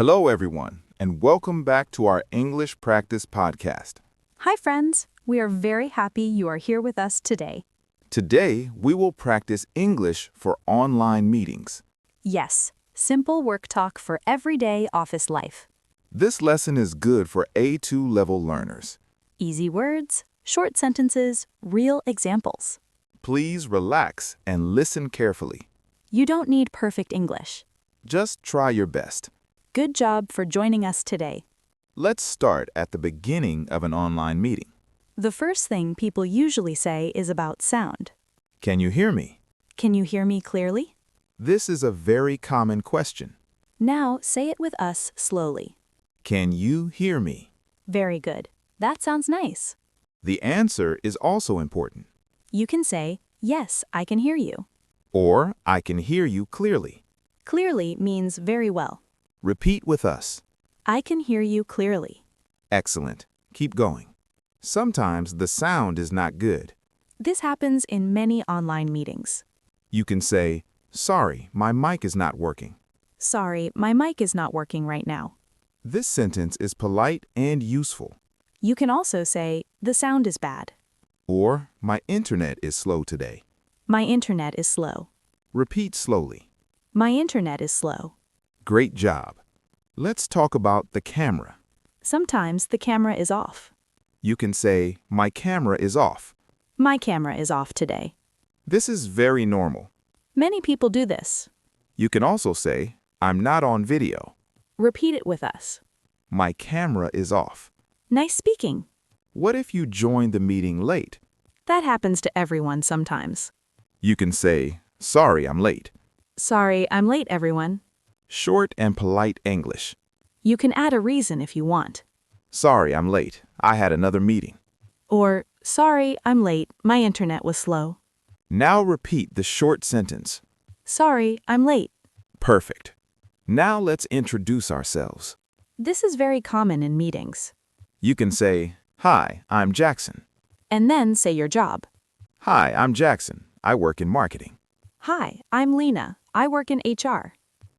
Hello, everyone, and welcome back to our English Practice Podcast. Hi, friends. We are very happy you are here with us today. Today, we will practice English for online meetings. Yes, simple work talk for everyday office life. This lesson is good for A2 level learners. Easy words, short sentences, real examples. Please relax and listen carefully. You don't need perfect English. Just try your best. Good job for joining us today. Let's start at the beginning of an online meeting. The first thing people usually say is about sound. Can you hear me? Can you hear me clearly? This is a very common question. Now say it with us slowly. Can you hear me? Very good. That sounds nice. The answer is also important. You can say, yes, I can hear you. Or, I can hear you clearly. Clearly means very well. Repeat with us. I can hear you clearly. Excellent. Keep going. Sometimes the sound is not good. This happens in many online meetings. You can say, sorry, my mic is not working. Sorry, my mic is not working right now. This sentence is polite and useful. You can also say, the sound is bad. Or, my internet is slow today. My internet is slow. Repeat slowly. My internet is slow. Great job. Let's talk about the camera. Sometimes the camera is off. You can say, my camera is off. My camera is off today. This is very normal. Many people do this. You can also say, I'm not on video. Repeat it with us. My camera is off. Nice speaking. What if you joined the meeting late? That happens to everyone sometimes. You can say, sorry, I'm late. Sorry, I'm late, everyone. Short and polite English. You can add a reason if you want. Sorry, I'm late. I had another meeting. Or, sorry, I'm late. My internet was slow. Now repeat the short sentence. Sorry, I'm late. Perfect. Now let's introduce ourselves. This is very common in meetings. You can say, hi, I'm Jackson. And then say your job. Hi, I'm Jackson. I work in marketing. Hi, I'm Lena. I work in HR.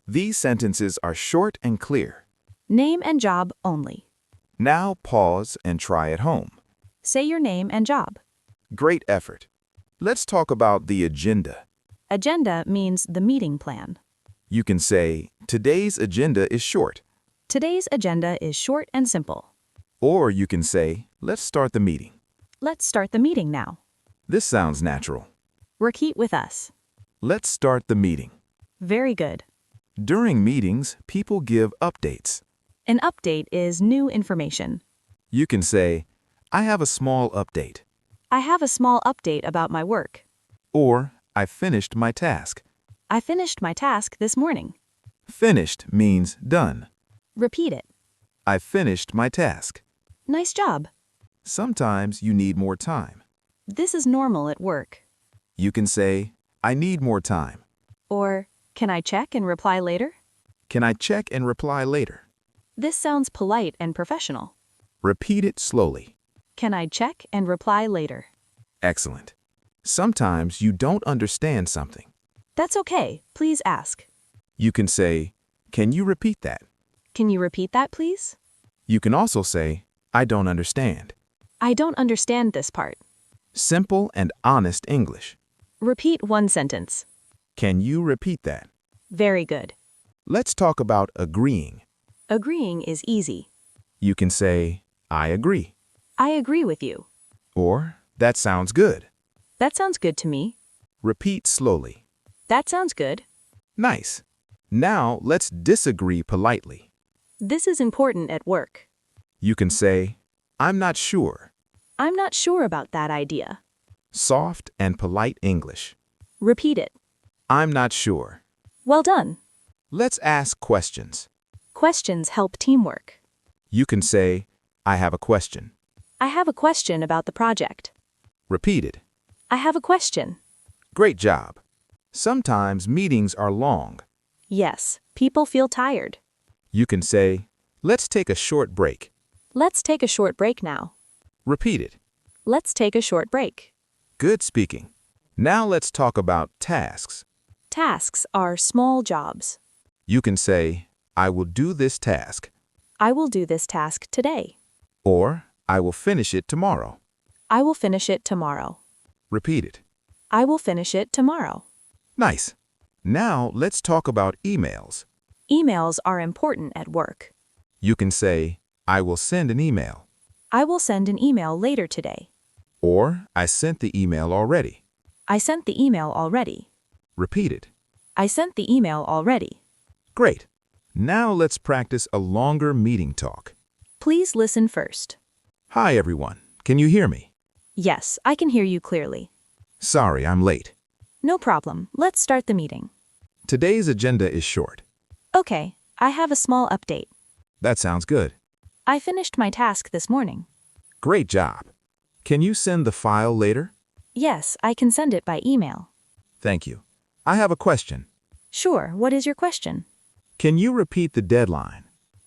These sentences are short and clear. Name and job only. Now pause and try at home. Say your name and job. Great effort. Let's talk about the agenda. Agenda means the meeting plan. You can say, today's agenda is short. Today's agenda is short and simple. Or you can say, let's start the meeting. Let's start the meeting now. This sounds natural. Repeat with us. Let's start the meeting. Very good. During meetings, people give updates. An update is new information. You can say, I have a small update. I have a small update about my work. Or, I finished my task. I finished my task this morning. Finished means done. Repeat it. I finished my task. Nice job. Sometimes you need more time. This is normal at work. You can say, I need more time. Or, can I check and reply later? Can I check and reply later? This sounds polite and professional. Repeat it slowly. Can I check and reply later? Excellent. Sometimes you don't understand something. That's okay. Please ask. You can say, can you repeat that? Can you repeat that, please? You can also say, I don't understand. I don't understand this part. Simple and honest English. Repeat one sentence. Can you repeat that? Very good. Let's talk about agreeing. Agreeing is easy. You can say, I agree. I agree with you. Or, that sounds good. That sounds good to me. Repeat slowly. That sounds good. Nice. Now let's disagree politely. This is important at work. You can say, I'm not sure. I'm not sure about that idea. Soft and polite English. Repeat it. I'm not sure. Well done. Let's ask questions. Questions help teamwork. You can say, I have a question. I have a question about the project. Repeat it. I have a question. Great job. Sometimes meetings are long. Yes, people feel tired. You can say, let's take a short break. Let's take a short break now. Repeat it. Let's take a short break. Good speaking. Now let's talk about tasks. Tasks are small jobs. You can say, I will do this task. I will do this task today. Or, I will finish it tomorrow. I will finish it tomorrow. Repeat it. I will finish it tomorrow. Nice. Now, let's talk about emails. Emails are important at work. You can say, I will send an email. I will send an email later today. Or, I sent the email already. I sent the email already. Repeat it. I sent the email already. Great. Now let's practice a longer meeting talk. Please listen first. Hi, everyone. Can you hear me? Yes, I can hear you clearly. Sorry, I'm late. No problem. Let's start the meeting. Today's agenda is short. Okay, I have a small update. That sounds good. I finished my task this morning. Great job. Can you send the file later? Yes, I can send it by email. Thank you. I have a question. Sure, what is your question? Can you repeat the deadline?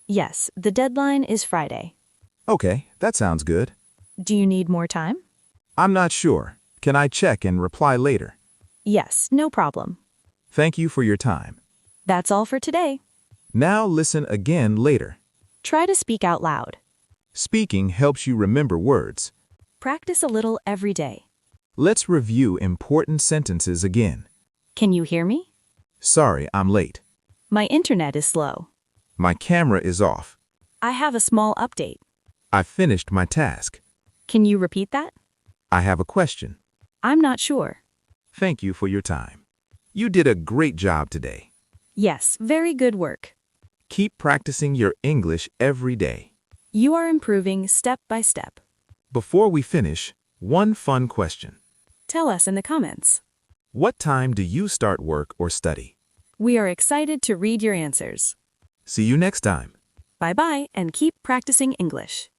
Yes, the deadline is Friday. Okay, that sounds good. Do you need more time? I'm not sure. Can I check and reply later? Yes, no problem. Thank you for your time. That's all for today. Now listen again later. Try to speak out loud. Speaking helps you remember words. Practice a little every day. Let's review important sentences again. Can you hear me? Sorry, I'm late. My internet is slow. My camera is off. I have a small update. I finished my task. Can you repeat that? I have a question. I'm not sure. Thank you for your time. You did a great job today. Yes, very good work. Keep practicing your English every day. You are improving step by step. Before we finish, one fun question. Tell us in the comments. What time do you start work or study? We are excited to read your answers. See you next time. Bye-bye and keep practicing English.